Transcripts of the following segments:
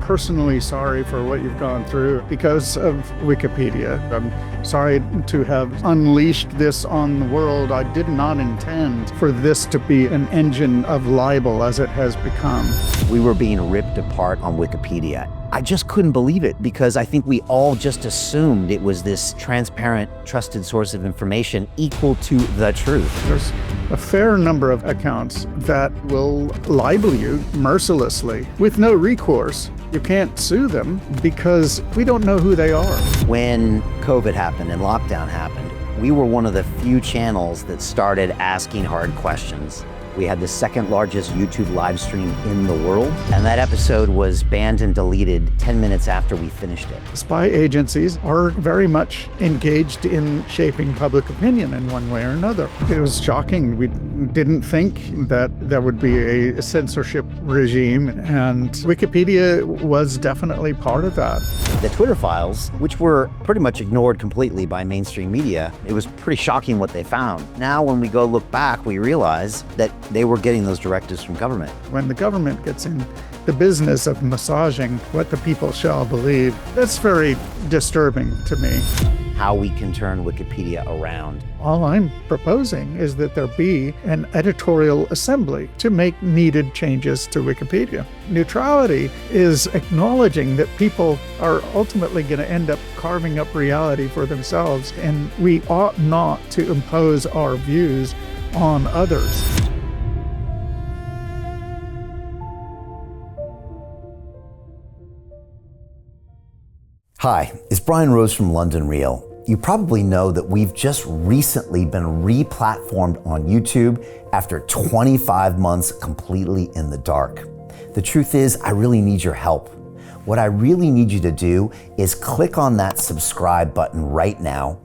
personally sorry for what you've gone through because of Wikipedia. I'm sorry to have unleashed this on the world. I did not intend for this to be an engine of libel as it has become. We were being ripped apart on Wikipedia. I just couldn't believe it because I think we all just assumed it was this transparent, trusted source of information equal to the truth. There's a fair number of accounts that will libel you mercilessly with no recourse. You can't sue them because we don't know who they are. When COVID happened and lockdown happened, we were one of the few channels that started asking hard questions. We had the second largest YouTube live stream in the world, and that episode was banned and deleted 10 minutes after we finished it. Spy agencies are very much engaged in shaping public opinion in one way or another. It was shocking. We didn't think that there would be a censorship regime, and Wikipedia was definitely part of that. The Twitter files, which were pretty much ignored completely by mainstream media, it was pretty shocking what they found. Now, when we go look back, we realize that they were getting those directives from government. When the government gets in the business of massaging what the people shall believe, that's very disturbing to me. How we can turn Wikipedia around. All I'm proposing is that there be an editorial assembly to make needed changes to Wikipedia. Neutrality is acknowledging that people are ultimately going to end up carving up reality for themselves, and we ought not to impose our views on others. Hi, it's Brian Rose from London Real. You probably know that we've just recently been re-platformed on YouTube after 25 months completely in the dark. The truth is, I really need your help. What I really need you to do is click on that subscribe button right now,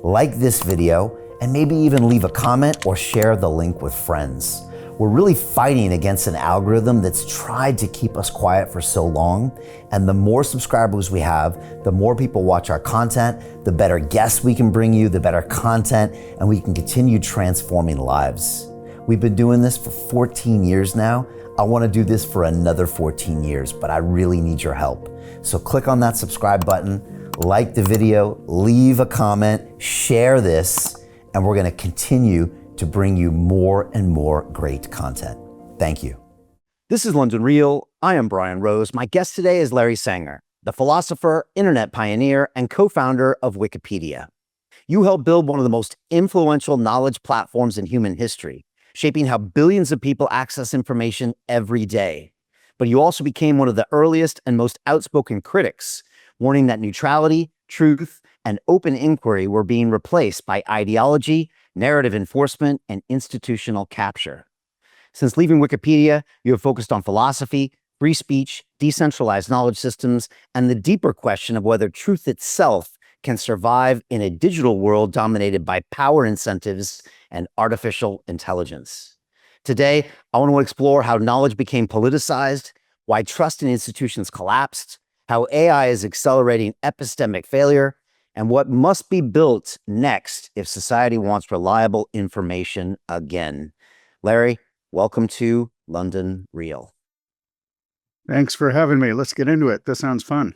like this video, and maybe even leave a comment or share the link with friends. We're really fighting against an algorithm that's tried to keep us quiet for so long. And the more subscribers we have, the more people watch our content, the better guests we can bring you, the better content, and we can continue transforming lives. We've been doing this for 14 years now. I want to do this for another 14 years, but I really need your help. So click on that subscribe button, like the video, leave a comment, share this, and we're going to continue to bring you more and more great content. Thank you. This is London Real. I am Brian Rose. My guest today is Larry Sanger, the philosopher, internet pioneer, and co-founder of Wikipedia. You helped build one of the most influential knowledge platforms in human history, shaping how billions of people access information every day. But you also became one of the earliest and most outspoken critics, warning that neutrality, truth, and open inquiry were being replaced by ideology, narrative enforcement, and institutional capture. Since leaving Wikipedia, you have focused on philosophy, free speech, decentralized knowledge systems, and the deeper question of whether truth itself can survive in a digital world dominated by power incentives and artificial intelligence. Today, I want to explore how knowledge became politicized, why trust in institutions collapsed, how AI is accelerating epistemic failure, and what must be built next if society wants reliable information again. Larry, welcome to London Real. Thanks for having me. Let's get into it. This sounds fun.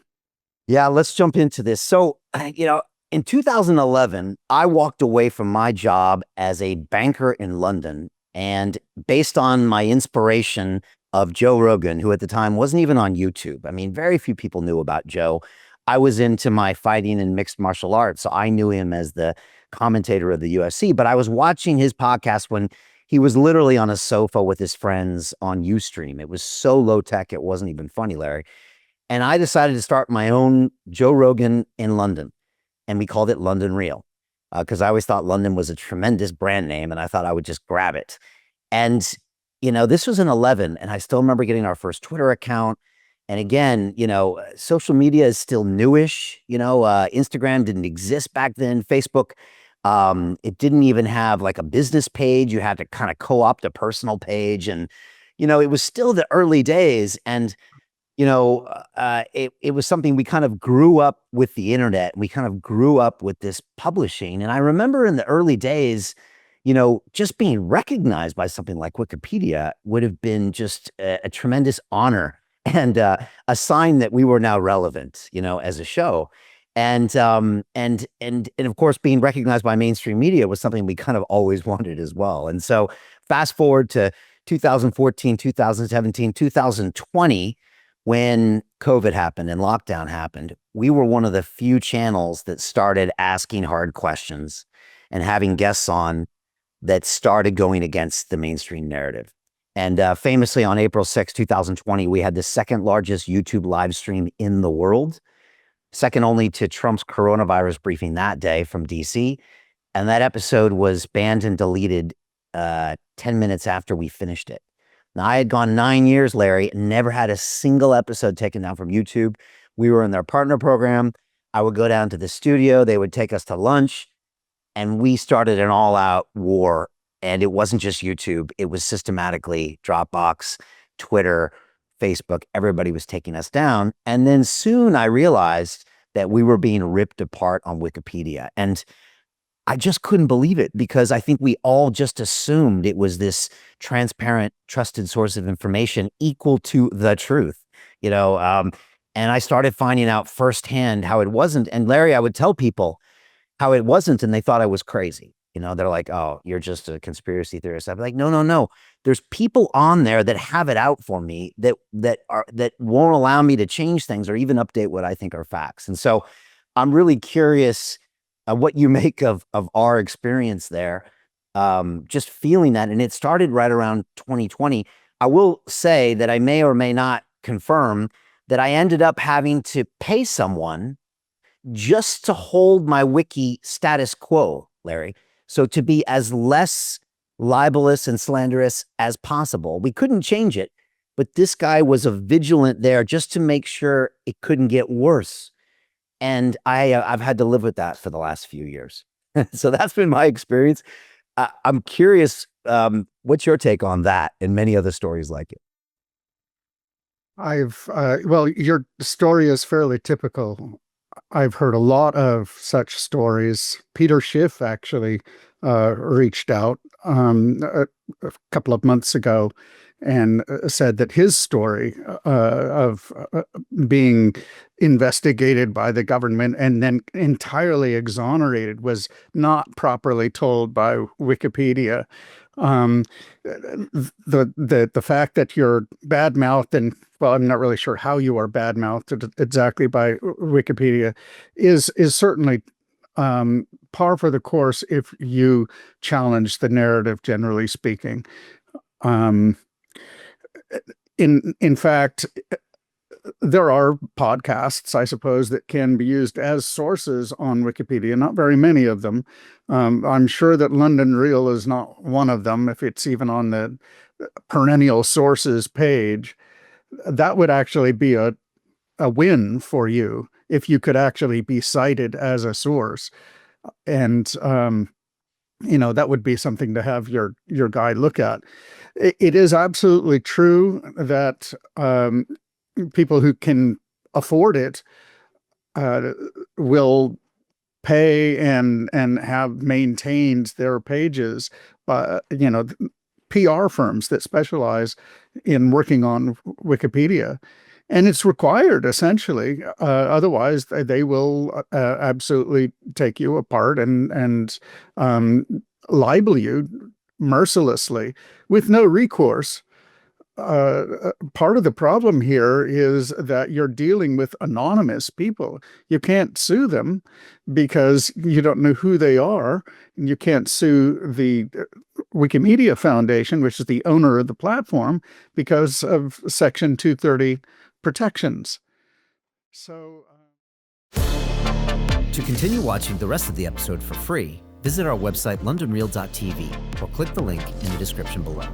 Yeah, let's jump into this. So, in 2011, I walked away from my job as a banker in London, and based on my inspiration of Joe Rogan, who at the time wasn't even on YouTube. I mean, very few people knew about Joe. I was into my fighting and mixed martial arts, so I knew him as the commentator of the UFC, but I was watching his podcast when he was literally on a sofa with his friends on Ustream. It was so low tech, it wasn't even funny, Larry. And I decided to start my own Joe Rogan in London, and we called it London Real, because I always thought London was a tremendous brand name, and I thought I would just grab it. And, this was in 11, and I still remember getting our first Twitter account. And again, social media is still newish. Instagram didn't exist back then. Facebook, it didn't even have like a business page. You had to kind of co-opt a personal page. And, it was still the early days. And, it was something we kind of grew up with the internet. And we kind of grew up with this publishing. And I remember in the early days, just being recognized by something like Wikipedia would have been just a tremendous honor and a sign that we were now relevant, as a show. And of course, being recognized by mainstream media was something we kind of always wanted as well. And so fast forward to 2014, 2017, 2020, when COVID happened and lockdown happened, we were one of the few channels that started asking hard questions and having guests on that started going against the mainstream narrative. And famously, on April 6, 2020, we had the second largest YouTube live stream in the world, second only to Trump's coronavirus briefing that day from DC. And that episode was banned and deleted 10 minutes after we finished it. Now, I had gone 9 years, Larry, and never had a single episode taken down from YouTube. We were in their partner program. I would go down to the studio. They would take us to lunch. And we started an all-out war. And it wasn't just YouTube. It was systematically Dropbox, Twitter, Facebook. Everybody was taking us down. And then soon I realized that we were being ripped apart on Wikipedia. And I just couldn't believe it, because I think we all just assumed it was this transparent, trusted source of information equal to the truth, and I started finding out firsthand how it wasn't. And Larry, I would tell people how it wasn't, and they thought I was crazy. They're like, "Oh, you're just a conspiracy theorist." I'd be like, "No, no, no. There's people on there that have it out for me that won't allow me to change things or even update what I think are facts." And so I'm really curious what you make of our experience there, just feeling that. And it started right around 2020. I will say that I may or may not confirm that I ended up having to pay someone just to hold my wiki status quo, Larry. So to be as less libelous and slanderous as possible. We couldn't change it, but this guy was a vigilant there just to make sure it couldn't get worse. And I've had to live with that for the last few years. So that's been my experience. I'm curious, what's your take on that and many other stories like it? Well, your story is fairly typical. I've heard a lot of such stories. Peter Schiff actually reached out a couple of months ago and said that his story of being investigated by the government and then entirely exonerated was not properly told by Wikipedia. The fact that you're bad-mouthed, and well, I'm not really sure how you are bad-mouthed exactly by Wikipedia, is certainly par for the course if you challenge the narrative, generally speaking. In fact, there are podcasts, I suppose, that can be used as sources on Wikipedia. Not very many of them. I'm sure that London Real is not one of them, if it's even on the perennial sources page. That would actually be a win for you if you could actually be cited as a source. And that would be something to have your guy look at. It is absolutely true that people who can afford it will pay and have maintained their pages by PR firms that specialize in working on Wikipedia. And it's required, essentially. Otherwise, they will absolutely take you apart and libel you mercilessly with no recourse. Part of the problem here is that you're dealing with anonymous people. You can't sue them because you don't know who they are. And you can't sue the Wikimedia Foundation, which is the owner of the platform, because of Section 230 protections. So, to continue watching the rest of the episode for free, visit our website londonreal.tv or click the link in the description below.